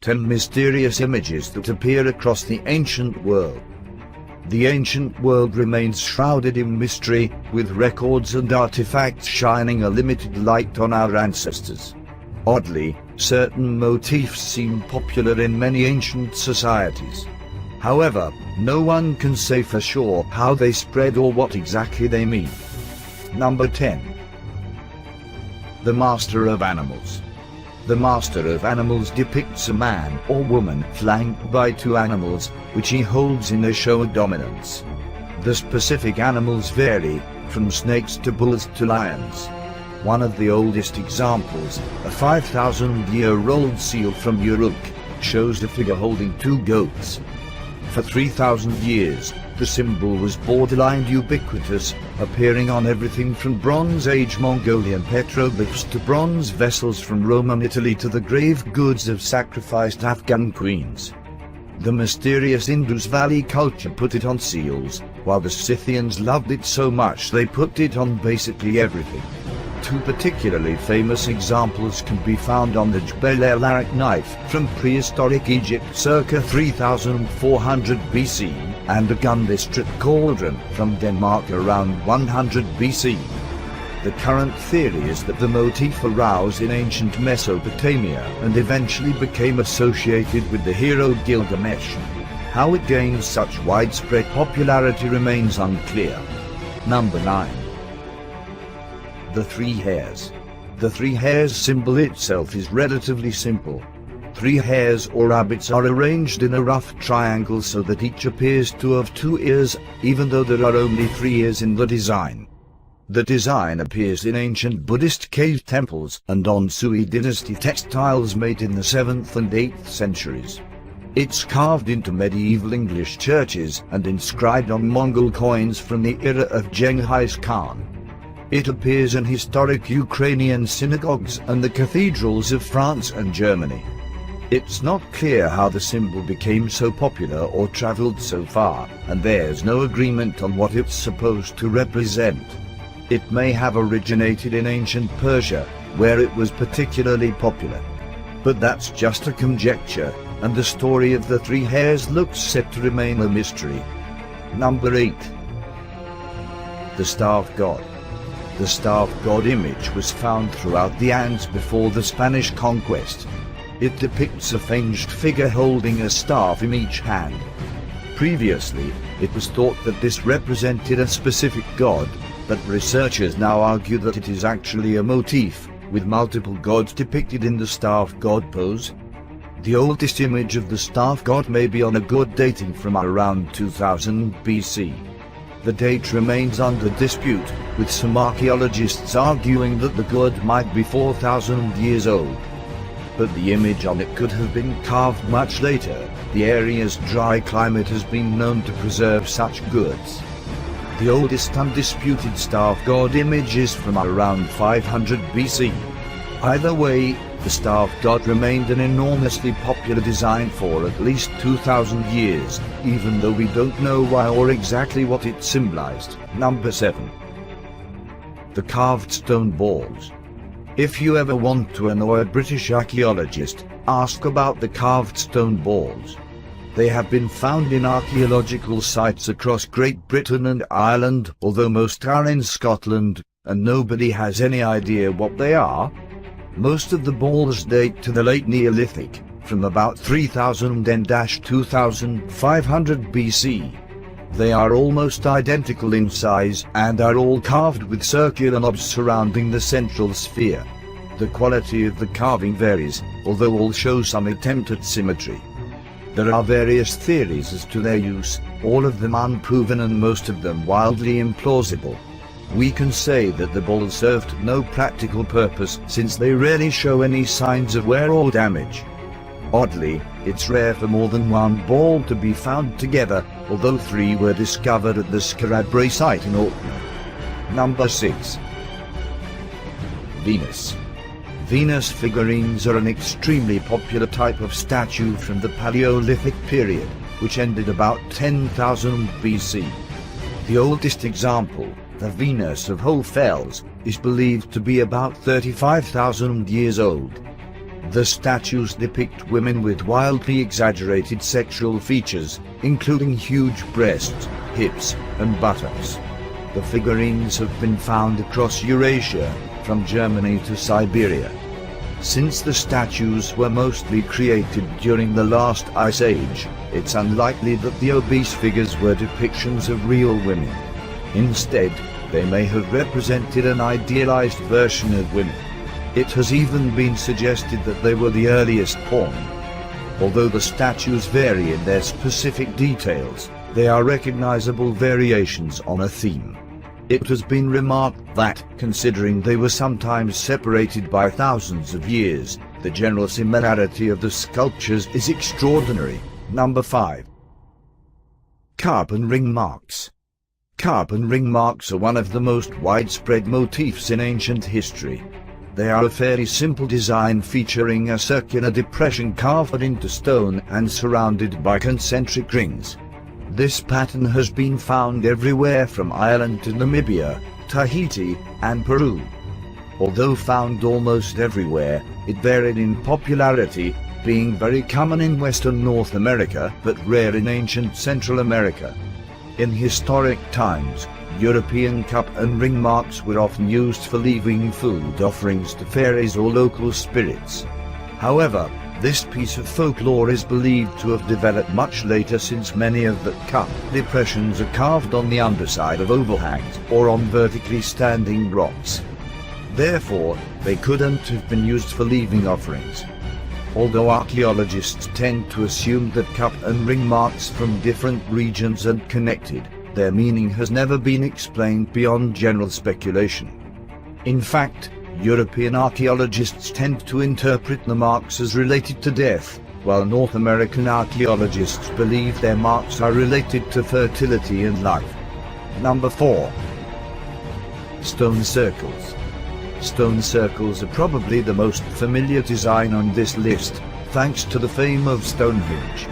10 mysterious images that appear across the ancient world. The ancient world remains shrouded in mystery, with records and artifacts shining a limited light on our ancestors. Oddly, certain motifs seem popular in many ancient societies. However, no one can say for sure how they spread or what exactly they mean. Number 10. The Master of Animals. The Master of Animals depicts a man or woman flanked by two animals, which he holds in a show of dominance. The specific animals vary, from snakes to bulls to lions. One of the oldest examples, a 5,000-year-old seal from Uruk, shows the figure holding two goats. For 3,000 years, the symbol was borderline ubiquitous, appearing on everything from Bronze Age Mongolian petroglyphs to bronze vessels from Roman Italy to the grave goods of sacrificed Afghan queens. The mysterious Indus Valley culture put it on seals, while the Scythians loved it so much they put it on basically everything. Two particularly famous examples can be found on the Jebel El Arak knife from prehistoric Egypt circa 3400 BC, and the Gundistrip cauldron from Denmark around 100 BC. The current theory is that the motif arose in ancient Mesopotamia and eventually became associated with the hero Gilgamesh. How it gained such widespread popularity remains unclear. Number 9. The Three Hairs. The three hairs symbol itself is relatively simple. Three hairs or rabbits are arranged in a rough triangle so that each appears to have two ears, even though there are only three ears in the design. The design appears in ancient Buddhist cave temples and on Sui dynasty textiles made in the 7th and 8th centuries. It's carved into medieval English churches and inscribed on Mongol coins from the era of Genghis Khan. It appears in historic Ukrainian synagogues and the cathedrals of France and Germany. It's not clear how the symbol became so popular or traveled so far, and there's no agreement on what it's supposed to represent. It may have originated in ancient Persia, where it was particularly popular. But that's just a conjecture, and the story of the three hairs looks set to remain a mystery. Number 8. The Staff God. The staff god image was found throughout the Andes before the Spanish conquest. It depicts a fanged figure holding a staff in each hand. Previously, it was thought that this represented a specific god, but researchers now argue that it is actually a motif, with multiple gods depicted in the staff god pose. The oldest image of the staff god may be on a god dating from around 2000 BC. The date remains under dispute, with some archaeologists arguing that the god might be 4,000 years old. But the image on it could have been carved much later. The area's dry climate has been known to preserve such goods. The oldest undisputed staff god image is from around 500 BC. Either way, the staff god remained an enormously popular design for at least 2,000 years, even though we don't know why or exactly what it symbolized. Number 7. The carved stone balls. If you ever want to annoy a British archaeologist, ask about the carved stone balls. They have been found in archaeological sites across Great Britain and Ireland, although most are in Scotland, and nobody has any idea what they are. Most of the balls date to the late Neolithic, from about 3000–2500 BC. They are almost identical in size and are all carved with circular knobs surrounding the central sphere. The quality of the carving varies, although all show some attempt at symmetry. There are various theories as to their use, all of them unproven and most of them wildly implausible. We can say that the balls served no practical purpose since they rarely show any signs of wear or damage. Oddly, it's rare for more than one ball to be found together, although 3 were discovered at the Skradbrae site in Orkney. Number 6. Venus. Venus figurines are an extremely popular type of statue from the Paleolithic period, which ended about 10,000 BC. The oldest example, the Venus of Whole Fels, is believed to be about 35,000 years old. The statues depict women with wildly exaggerated sexual features, including huge breasts, hips, and buttocks. The figurines have been found across Eurasia, from Germany to Siberia. Since the statues were mostly created during the last ice age, it's unlikely that the obese figures were depictions of real women. Instead, they may have represented an idealized version of women. It has even been suggested that they were the earliest porn. Although the statues vary in their specific details, they are recognizable variations on a theme. It has been remarked that, considering they were sometimes separated by thousands of years, the general similarity of the sculptures is extraordinary. Number 5. Carbon ring marks. Carbon ring marks are one of the most widespread motifs in ancient history. They are a fairly simple design featuring a circular depression carved into stone and surrounded by concentric rings. This pattern has been found everywhere from Ireland to Namibia, Tahiti, and Peru. Although found almost everywhere, it varied in popularity, being very common in western North America but rare in ancient Central America. In historic times, European cup and ring marks were often used for leaving food offerings to fairies or local spirits. However, this piece of folklore is believed to have developed much later, since many of the cup depressions are carved on the underside of overhangs or on vertically standing rocks. Therefore, they couldn't have been used for leaving offerings. Although archaeologists tend to assume that cup and ring marks from different regions are connected, their meaning has never been explained beyond general speculation. In fact, European archaeologists tend to interpret the marks as related to death, while North American archaeologists believe their marks are related to fertility and life. Number 4. Stone circles. Stone circles are probably the most familiar design on this list, thanks to the fame of Stonehenge.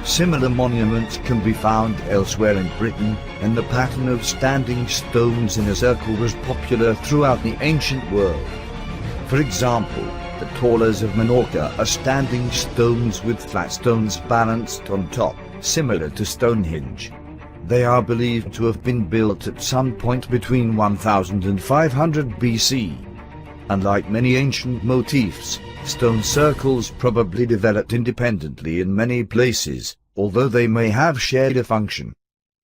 Similar monuments can be found elsewhere in Britain, and the pattern of standing stones in a circle was popular throughout the ancient world. For example, the taulas of Menorca are standing stones with flat stones balanced on top, similar to Stonehenge. They are believed to have been built at some point between 1000 and 500 BC. Unlike many ancient motifs, stone circles probably developed independently in many places, although they may have shared a function.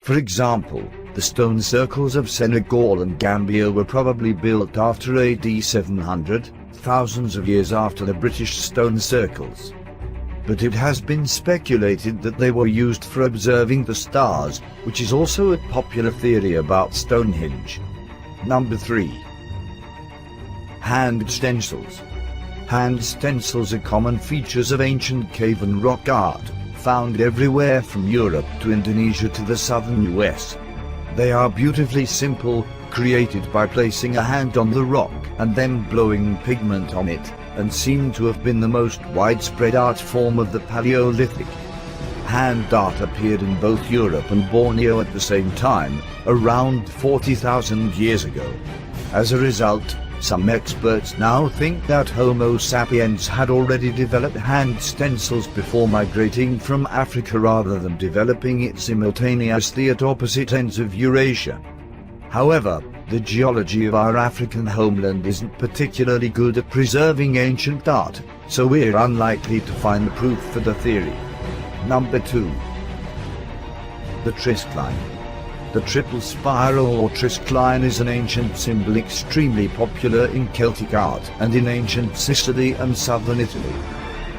For example, the stone circles of Senegal and Gambia were probably built after AD 700, thousands of years after the British stone circles. But it has been speculated that they were used for observing the stars, which is also a popular theory about Stonehenge. Number 3. Hand stencils. Hand stencils are common features of ancient cave and rock art, found everywhere from Europe to Indonesia to the southern US. They are beautifully simple, created by placing a hand on the rock and then blowing pigment on it, and seem to have been the most widespread art form of the Paleolithic. Hand art appeared in both Europe and Borneo at the same time, around 40,000 years ago. As a result, some experts now think that Homo sapiens had already developed hand stencils before migrating from Africa, rather than developing it simultaneously at opposite ends of Eurasia. However, the geology of our African homeland isn't particularly good at preserving ancient art, so we're unlikely to find the proof for the theory. Number 2. The triskelion. The triple spiral or triskelion is an ancient symbol extremely popular in Celtic art and in ancient Sicily and southern Italy.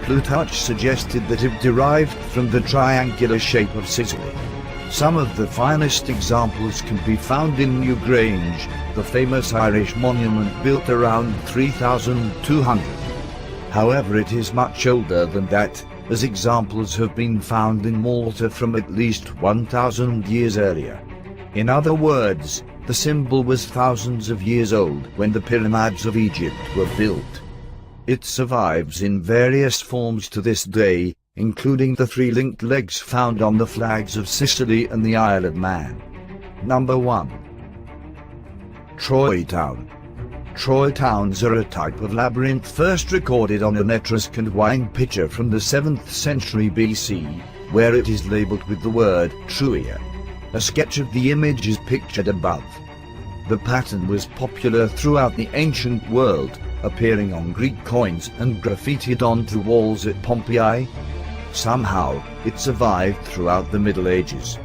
Plutarch suggested that it derived from the triangular shape of Sicily. Some of the finest examples can be found in Newgrange, the famous Irish monument built around 3200. However, it is much older than that, as examples have been found in Malta from at least 1000 years earlier. In other words, the symbol was thousands of years old when the pyramids of Egypt were built. It survives in various forms to this day, including the 3 linked legs found on the flags of Sicily and the Isle of Man. Number 1. Troy Town. Troy towns are a type of labyrinth first recorded on an Etruscan wine pitcher from the 7th century BC, where it is labeled with the word Truia. A sketch of the image is pictured above. The pattern was popular throughout the ancient world, appearing on Greek coins and graffitied onto walls at Pompeii. Somehow, it survived throughout the Middle Ages.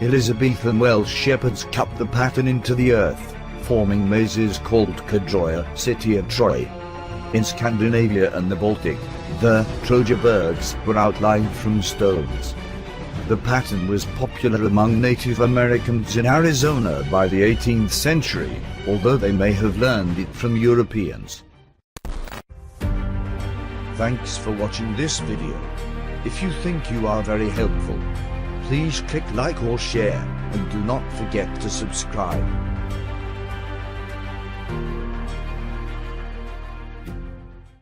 Elizabethan Welsh shepherds cut the pattern into the earth, forming mazes called Cadroia, city of Troy. In Scandinavia and the Baltic, the Troja birds were outlined from stones. The pattern was popular among Native Americans in Arizona by the 18th century, although they may have learned it from Europeans. Thanks for watching this video. If you think you are very helpful, please click like or share, and do not forget to subscribe.